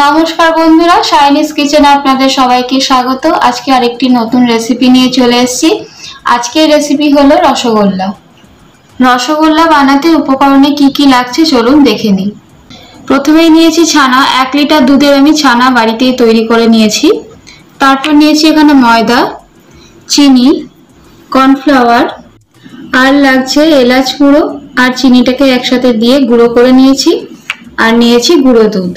নমস্কার বন্ধুরা, শাইনিজ কিচেনে আপনাদের সবাইকে স্বাগত। আজকে আরেকটি নতুন রেসিপি নিয়ে চলে এসেছি। আজকের রেসিপি হলো রসগোল্লা। রসগোল্লা বানাতে উপকরণে কি কি লাগছে চলুন দেখে নিই। প্রথমেই নিয়েছি ছানা। 1 লিটার দুধের আমি ছানা বাড়িতেই তৈরি করে নিয়েছি। তারপর নিয়েছি এখানে ময়দা, চিনি, কর্নফ্লাওয়ার, আর লাগছে এলাচ গুঁড়ো আর চিনিটাকে একসাথে দিয়ে গুঁড়ো করে নিয়েছি। আর নিয়েছি গুঁড়ো দুধ।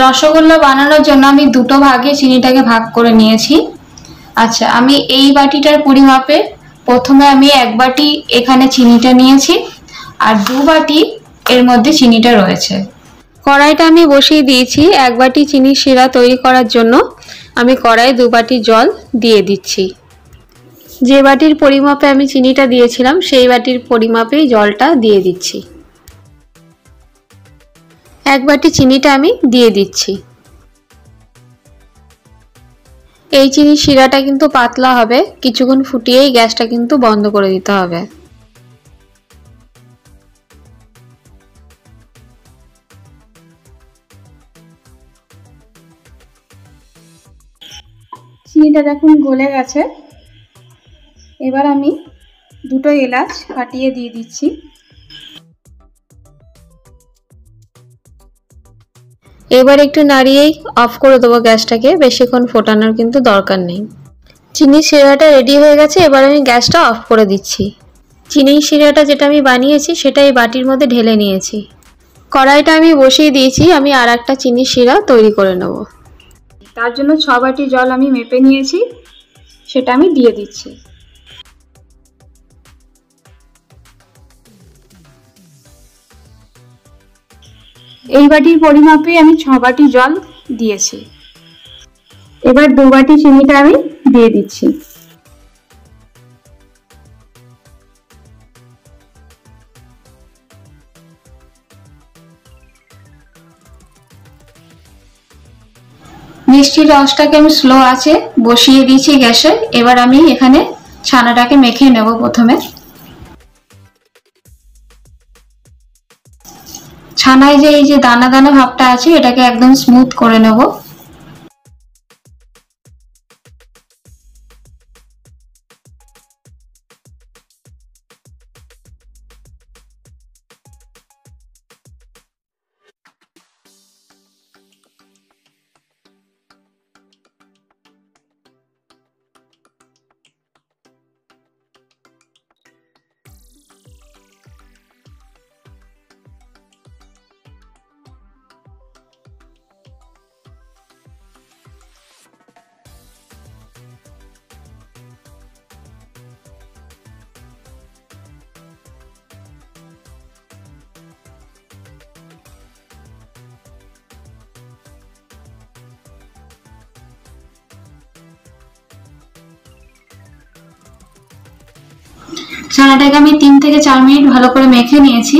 রসগোল্লা বানানোর জন্য আমি দুটো ভাগে চিনিটাকে ভাগ করে নিয়েছি। আচ্ছা, আমি এই বাটিটার পরিমাপে প্রথমে আমি 1 বাটি এখানে চিনিটা নিয়েছি আর 2 বাটি এর মধ্যে চিনিটা রয়েছে। কড়াইটা আমি বসিয়ে দিয়েছি। 1 বাটি চিনি শিরা তৈরি করার জন্য আমি কড়াইয়ে 2 বাটি জল দিয়ে দিচ্ছি। যে বাটির পরিমাপে আমি চিনিটা দিয়েছিলাম সেই বাটির পরিমাপেই জলটা দিয়ে দিচ্ছি। 1 বাটি চিনিটা আমি দিয়ে দিচ্ছি। এই চিনি শিরাটা কিন্তু পাতলা হবে, কিছুক্ষণ ফুটিয়েই গ্যাসটা কিন্তু বন্ধ করে দিতে হবে। চিনিটা দেখুন গলে গেছে। এবার আমি 2টো এলাচ ফাটিয়ে দিয়ে দিচ্ছি। এবার একটু নাড়িয়েই অফ করে দেবো গ্যাসটাকে, বেশিক্ষণ ফোটানোর কিন্তু দরকার নেই। চিনি শিরাটা রেডি হয়ে গেছে, এবার আমি গ্যাসটা অফ করে দিচ্ছি। চিনি শিরাটা যেটা আমি বানিয়েছি সেটা এই বাটির মধ্যে ঢেলে নিয়েছি। কড়াইটা আমি বসিয়ে দিয়েছি, আমি আর একটা চিনি শিরা তৈরি করে নেব। তার জন্য 6 বাটি জল আমি মেপে নিয়েছি, সেটা আমি দিয়ে দিচ্ছি। এই বাটির পরিমাপে আমি 6 বাটি জল দিয়েছি। এবার 2 বাটি চিনিটা আমি দিয়ে দিচ্ছি। মিষ্টির রসটাকে আমি স্লো আঁচে বসিয়ে দিয়েছি গ্যাসে। এবার আমি এখানে ছানাটাকে মেখে নেব। প্রথমে ছানায় যে এই যে দানা দানা ভাবটা আছে এটাকে একদম স্মুথ করে নেব। ছানাটাকে আমি 3 থেকে 4 মিনিট ভালো করে মেখে নিয়েছি।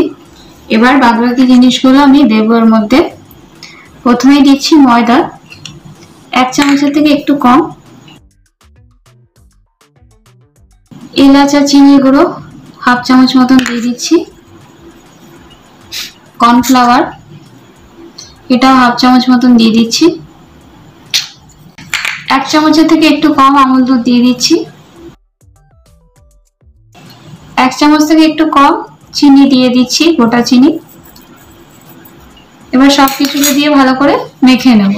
এবার বাকি জিনিসগুলো আমি দেব এর মধ্যে। প্রথমেই দিচ্ছি ময়দা, 1 চামচের থেকে একটু কম, এলাচ আর চিনি গুঁড়ো 1/2 চামচ মতন দিয়ে দিচ্ছি, কর্নফ্লাওয়ার এটাও 1/2 চামচ মতন দিয়ে দিচ্ছি, 1 চামচের থেকে একটু কম আমুল দুধ দিয়ে দিচ্ছি, 1 চামচ থেকে একটু কম চিনি দিয়ে দিচ্ছি, গোটা চিনি। এবার সবকিছুকে দিয়ে ভালো করে মেখে নেব।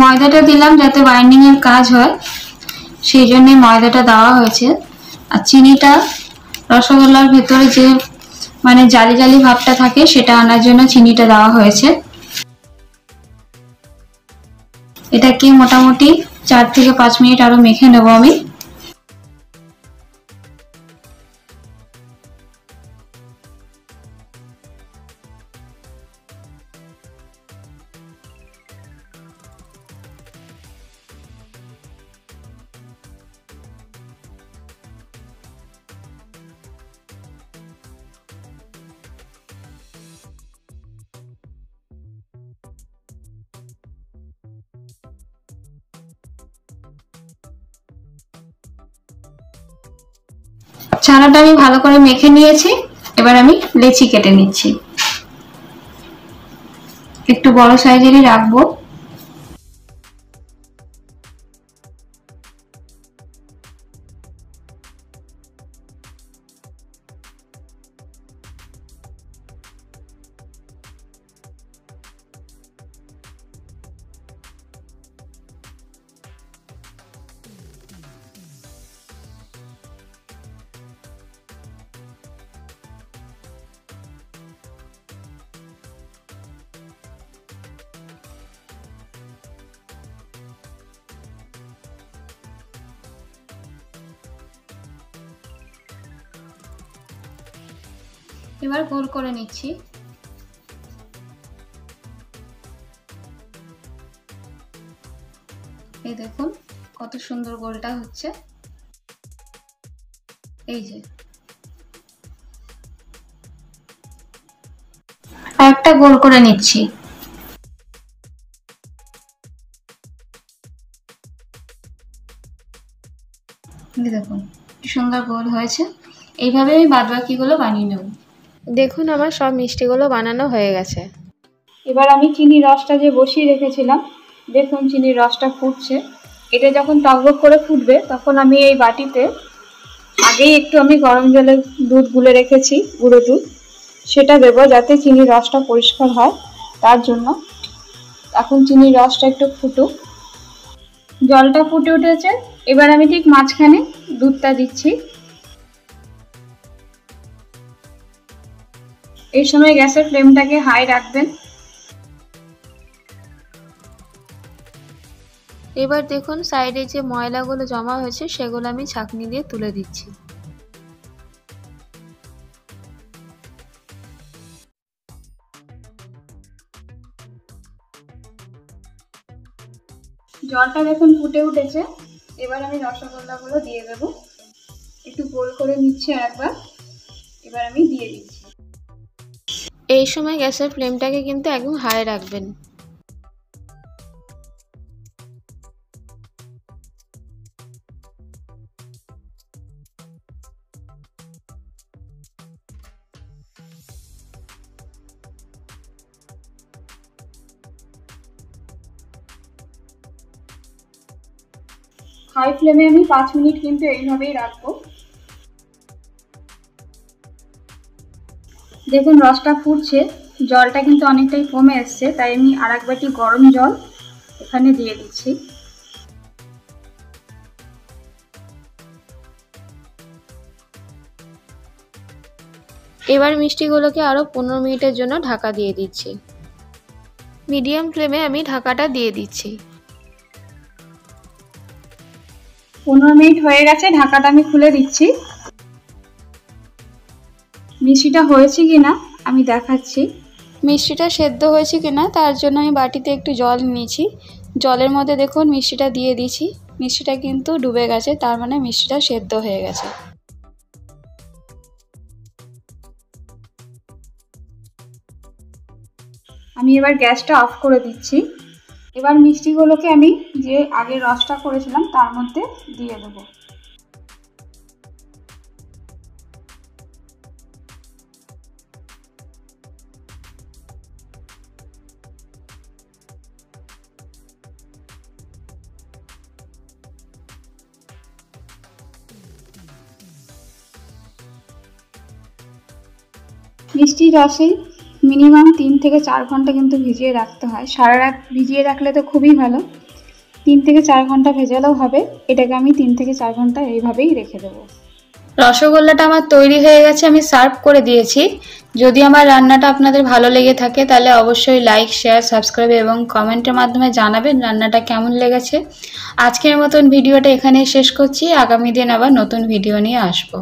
ময়দাটা দিলাম যাতে বাইন্ডিং এর কাজ হয়, সেই জন্য ময়দাটা দেওয়া হয়েছে। আর চিনিটা রসগোল্লার ভেতরে যে মানে জালি জালি ভাবটা থাকে সেটা আনার জন্য চিনিটা দেওয়া হয়েছে। এটাকে মোটামুটি 4 থেকে 5 মিনিট আরো মেখে নেব আমি। ছানাটা আমি ভালো করে মেখে নিয়েছি। এবার আমি লেচি কেটে নিচ্ছি। একটু বড় সাইজেরই রাখবো। এবার গোল করে নিচ্ছি। এই দেখুন কত সুন্দর গোলটা হচ্ছে। এই যে আরেকটা গোল করে নিচ্ছি। দেখুন কি সুন্দর গোল হয়েছে। এইভাবে আমি বাদবাকিগুলো বানিয়ে নেব। দেখুন আমার সব মিষ্টিগুলো বানানো হয়ে গেছে। এবার আমি চিনির রসটা যে বসিয়ে রেখেছিলাম, দেখুন চিনির রসটা ফুটছে। এটা যখন টকবক করে ফুটবে তখন আমি এই বাটিতে আগেই একটু আমি গরম জলে দুধ গুলে রেখেছি, গুঁড়ো দুধ, সেটা দেবো যাতে চিনির রসটা পরিষ্কার হয় তার জন্য। এখন চিনির রসটা একটু ফুটুক। জলটা ফুটে উঠেছে। এবার আমি ঠিক মাঝখানে দুধটা দিচ্ছি। এই সময় গ্যাসের ফ্লেমটাকে হাই রাখবেন। এবার দেখুন সাইডে যে ময়লাগুলো জমা হয়েছে সেগুলো আমি ছাঁকনি দিয়ে তুলে দিচ্ছি। জলটা দেখুন ফুটে উঠেছে। এবার আমি রসগোল্লাগুলো দিয়ে দেব। একটু গোল করে নিচ্ছি একবার। এবার আমি দিয়ে দিচ্ছি। এই সময় গ্যাসের ফ্লেমটাকে কিন্তু একদম হাই রাখবেন। হাই ফ্লেমে আমি 5 মিনিট কিন্তু এইভাবেই রাখবো। দেখুন রসটা ফুটছে, জলটা কিন্তু অনেকটাই কমে এসছে, তাই আমি আরেক বাটি গরম জল এখানে দিয়ে দিচ্ছি। এবার মিষ্টিগুলোকে আরো 15 মিনিটের জন্য ঢাকা দিয়ে দিচ্ছি। মিডিয়াম ফ্লেমে আমি ঢাকাটা দিয়ে দিচ্ছি। 15 মিনিট হয়ে গেছে, ঢাকাটা আমি খুলে দিচ্ছি। মিষ্টিটা হয়েছে কিনা আমি দেখাচ্ছি। মিষ্টিটা সেদ্ধ হয়েছে কিনা তার জন্য আমি বাটিতে একটু জল নিয়েছি। জলের মধ্যে দেখুন মিষ্টিটা দিয়ে দিয়েছি। মিষ্টিটা কিন্তু ডুবে গেছে, তার মানে মিষ্টিটা সেদ্ধ হয়ে গেছে। আমি এবার গ্যাসটা অফ করে দিচ্ছি। এবার মিষ্টিগুলোকে আমি যে আগে রসটা করেছিলাম তার মধ্যে দিয়ে দেবো। মিষ্টি রসে মিনিমাম 3 থেকে 4 ঘন্টা কিন্তু ভিজিয়ে রাখতে হয়। সারা রাত ভিজিয়ে রাখলে তো খুবই ভালো, 3 থেকে 4 ঘন্টা ভেজালেও হবে। এটাকে আমি 3 থেকে 4 ঘন্টা এইভাবেই রেখে দেবো। রসগোল্লাটা আমার তৈরি হয়ে গেছে, আমি সার্ভ করে দিয়েছি। যদি আমার রান্নাটা আপনাদের ভালো লেগে থাকে তাহলে অবশ্যই লাইক, শেয়ার, সাবস্ক্রাইব এবং কমেন্টের মাধ্যমে জানাবেন রান্নাটা কেমন লেগেছে। আজকের মতন ভিডিওটা এখানেই শেষ করছি। আগামী দিন আবার নতুন ভিডিও নিয়ে আসবো।